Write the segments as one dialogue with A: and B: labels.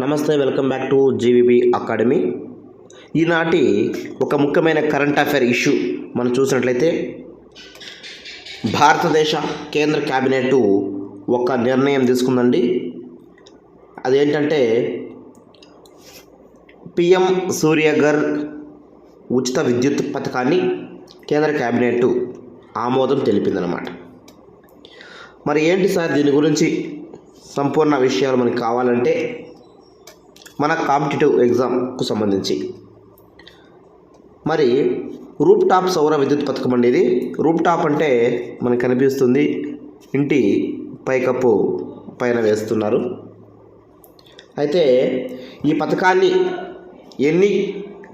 A: నమస్తే, welcome back to GVB academy. ఈనాటి ఒక ముఖ్యమైన కరెంట్ అఫైర్ ఇష్యూ మనం చూసినట్లయితే, భారతదేశ కేంద్ర క్యాబినెట్ ఒక నిర్ణయం తీసుకుందండి. అదేంటంటే పిఎం సూర్యఘర్ ఉచిత విద్యుత్ పథకాన్ని కేంద్ర క్యాబినెట్ ఆమోదం తెలిపిందనమాట. మరి ఏంటి సార్ దీని గురించి సంపూర్ణ విషయాలు మనకు కావాలంటే మన కాంపిటేటివ్ ఎగ్జామ్కు సంబంధించి మరి రూప్ టాప్ సౌర విద్యుత్ పథకం అండి. ఇది రూప్ టాప్ అంటే మనకు కనిపిస్తుంది, ఇంటి పైకప్పు పైన వేస్తున్నారు. అయితే ఈ పథకాన్ని ఎన్ని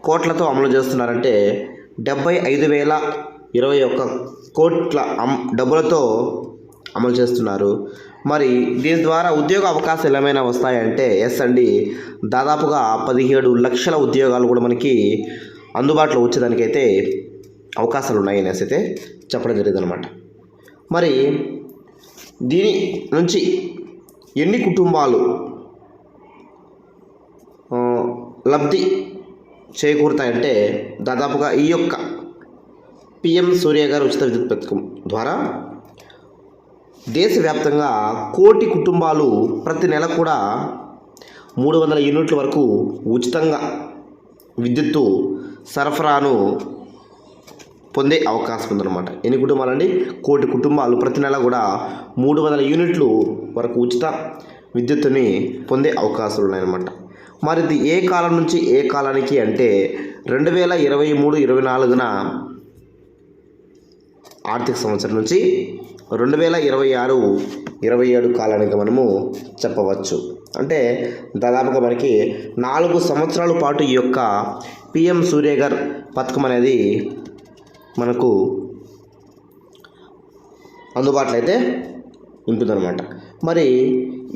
A: కోట్లతో అమలు చేస్తున్నారంటే 75,021 కోట్ల డబ్బులతో అమలు చేస్తున్నారు. మరి దీని ద్వారా ఉద్యోగ అవకాశాలు ఏమైనా వస్తాయంటే ఎస్ అండి, దాదాపుగా 17 లక్షల ఉద్యోగాలు కూడా మనకి అందుబాటులో వచ్చేదానికైతే అవకాశాలు ఉన్నాయి అనేసి అయితే చెప్పడం జరిగింది అనమాట. మరి దీని నుంచి ఎన్ని కుటుంబాలు లబ్ధి చేకూరుతాయంటే దాదాపుగా ఈ యొక్క పిఎం సూర్యఘర్ ఉచిత విద్యుత్ పథకం ద్వారా దేశవ్యాప్తంగా 1 కోటి కుటుంబాలు ప్రతి నెల కూడా 300 యూనిట్ల వరకు ఉచితంగా విద్యుత్తు సరఫరాను పొందే అవకాశం ఉందన్నమాట. ఎన్ని కుటుంబాలండి? 1 కోటి కుటుంబాలు ప్రతి నెల కూడా 300 యూనిట్లు వరకు ఉచిత విద్యుత్తుని పొందే అవకాశాలు ఉన్నాయన్నమాట. మరి ఇది ఏ కాలం నుంచి ఏ కాలానికి అంటే 2023-24 ఆర్థిక సంవత్సరం నుంచి 2026-27 కాలానికి మనము చెప్పవచ్చు. అంటే దాదాపుగా మనకి 4 సంవత్సరాల పాటు ఈ యొక్క పిఎం సూర్యఘర్ పథకం అనేది మనకు అందుబాటులో అయితే ఉంటుందన్నమాట. మరి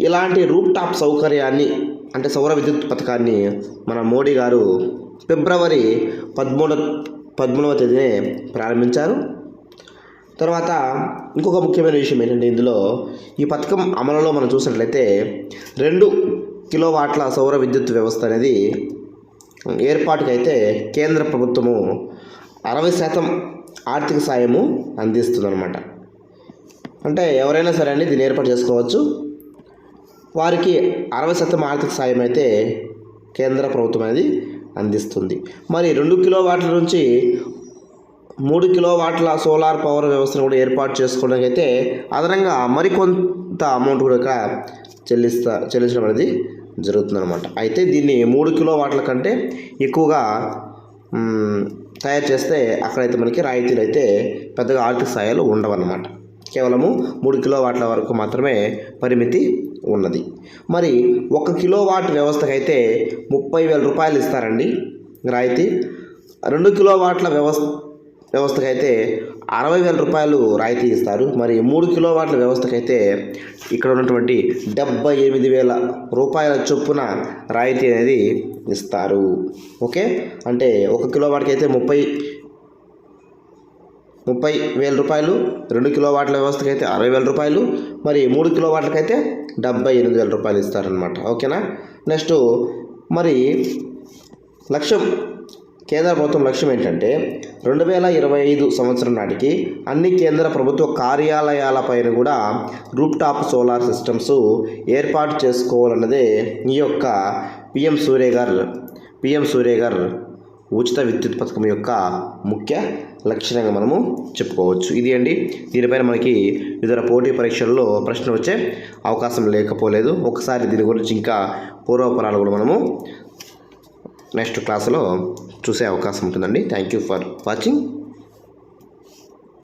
A: ఇలాంటి రూప్ టాప్ సౌకర్యాన్ని అంటే సౌర విద్యుత్ పథకాన్ని మన మోడీ గారు ఫిబ్రవరి 13వ తేదీనే ప్రారంభించారు. తర్వాత ఇంకొక ముఖ్యమైన విషయం ఏంటంటే, ఇందులో ఈ పథకం అమలులో మనం చూసినట్లయితే 2 కిలోవాట్ల సౌర విద్యుత్ వ్యవస్థ అనేది ఏర్పాటుకైతే కేంద్ర ప్రభుత్వము 60% ఆర్థిక సాయము అందిస్తుందన్నమాట. అంటే ఎవరైనా సరే అండి దీన్ని ఏర్పాటు చేసుకోవచ్చు. వారికి 60% ఆర్థిక సాయం అయితే కేంద్ర ప్రభుత్వం అనేది అందిస్తుంది. మరి 2 కిలోవాట్ల నుంచి 3 కిలోవాట్ల సోలార్ పవర్ వ్యవస్థను కూడా ఏర్పాటు చేసుకోవడానికి అయితే అదనంగా మరికొంత అమౌంట్ కూడా చెల్లించడం అనేది జరుగుతుందన్నమాట. అయితే దీన్ని 3 కిలోవాట్ల కంటే ఎక్కువగా తయారు చేస్తే అక్కడైతే మనకి రాయితీలు అయితే పెద్దగా ఆర్థిక సాయాలు ఉండవన్నమాట. కేవలము 3 కిలోవాట్ల వరకు మాత్రమే పరిమితి ఉన్నది. మరి 1 కిలోవాట్ వ్యవస్థకైతే 30,000 రూపాయలు ఇస్తారండి రాయితీ. 2 కిలోవాట్ల వ్యవస్థకైతే 60,000 రూపాయలు రాయితీ ఇస్తారు. మరి 3 కిలోవాట్ల వ్యవస్థకైతే ఇక్కడ ఉన్నటువంటి 78,000 రూపాయల చొప్పున రాయితీ అనేది ఇస్తారు. ఓకే, అంటే 1 కిలోవాట్కి అయితే 30,000 రూపాయలు, 2 కిలోవాట్ల వ్యవస్థకి అయితే 60,000 రూపాయలు, మరి 3 కిలోవాట్లకైతే 78,000 రూపాయలు ఇస్తారనమాట. ఓకేనా. నెక్స్ట్ మరి లక్ష్యం, కేంద్ర ప్రభుత్వం లక్ష్యం ఏంటంటే 2025 సంవత్సరం నాటికి అన్ని కేంద్ర ప్రభుత్వ కార్యాలయాలపైన కూడా రూప్ టాప్ సోలార్ సిస్టమ్స్ ఏర్పాటు చేసుకోవాలన్నదే ఈ యొక్క పిఎం సూర్యఘర్ ఉచిత విద్యుత్ పథకం యొక్క ముఖ్య లక్షణంగా మనము చెప్పుకోవచ్చు. ఇది అండి, దీనిపైన మనకి ఇతర పోటీ పరీక్షల్లో ప్రశ్న వచ్చే అవకాశం లేకపోలేదు. ఒకసారి దీని గురించి ఇంకా పూర్వపరాలు కూడా మనము నెక్స్ట్ క్లాసులో చూసే అవకాశం ఉంటుందండి. Thank you for watching.